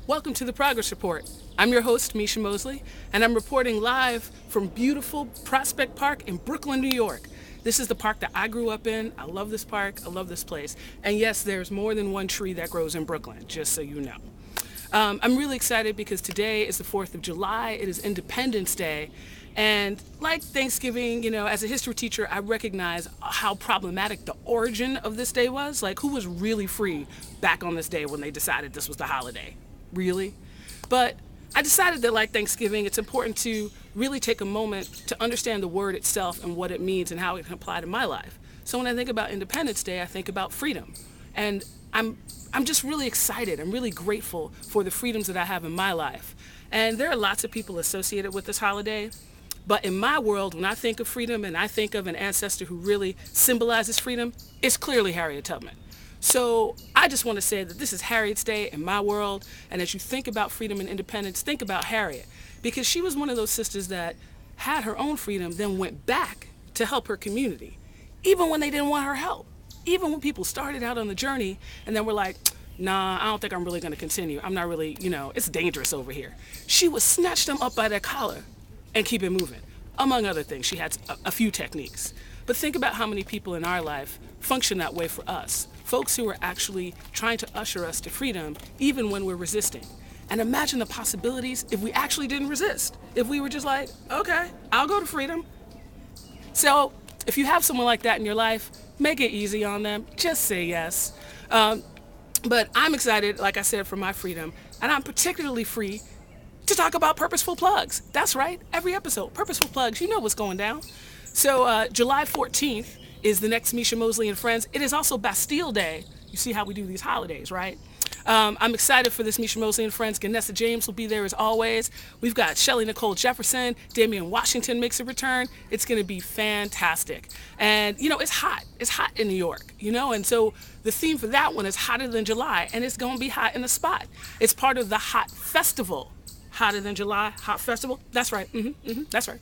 Welcome to the Progress Report. I'm your host, Micia Mosely, and I'm reporting live from beautiful Prospect Park in Brooklyn, New York. This is the park that I grew up in. I love this park. I love this place. And yes, there's more than one tree that grows in Brooklyn, just so you know. I'm really excited because today is the 4th of July. It is Independence Day. And like Thanksgiving, as a history teacher, I recognize how problematic the origin of this day was. Like, who was really free back on this day when they decided this was the holiday? Really? But I decided that, like Thanksgiving, it's important to really take a moment to understand the word itself and what it means and how it can apply to my life. So when I think about Independence Day, I think about freedom. And I'm just really excited. I'm really grateful for the freedoms that I have in my life. And there are lots of people associated with this holiday. But in my world, when I think of freedom and I think of an ancestor who really symbolizes freedom, it's clearly Harriet Tubman. So I just want to say that this is Harriet's Day in my world. And as you think about freedom and independence, think about Harriet. Because she was one of those sisters that had her own freedom, then went back to help her community, even when they didn't want her help. Even when people started out on the journey and then were like, nah, I don't think I'm really going to continue. I'm not really, it's dangerous over here. She would snatch them up by their collar and keep it moving. Among other things, she had a few techniques. But think about how many people in our life function that way for us. Folks who are actually trying to usher us to freedom, even when we're resisting. And imagine the possibilities if we actually didn't resist. If we were just like, okay, I'll go to freedom. So if you have someone like that in your life, make it easy on them. Just say yes. But I'm excited, like I said, for my freedom. And I'm particularly free to talk about purposeful plugs. That's right, every episode, purposeful plugs, you know what's going down. So July 14th is the next Micia Mosely and Friends. It is also Bastille Day. You see how we do these holidays, right? I'm excited for this Micia Mosely and Friends. Ganessa James will be there as always. We've got Shelly Nicole Jefferson. Damian Washington makes a return. It's going to be fantastic. And, it's hot. It's hot in New York, and so the theme for that one is hotter than July, and it's going to be hot in the spot. It's part of the Hot Festival. Hotter than July, Hot Festival. That's right. That's right.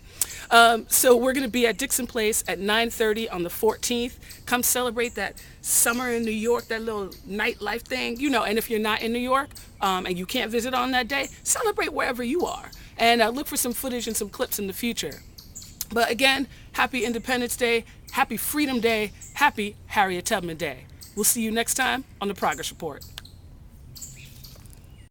So we're going to be at Dixon Place at 9:30 on the 14th. Come celebrate that summer in New York, that little nightlife thing, And if you're not in New York and you can't visit on that day, celebrate wherever you are. And look for some footage and some clips in the future. But again, happy Independence Day, happy Freedom Day, happy Harriet Tubman Day. We'll see you next time on the Progress Report.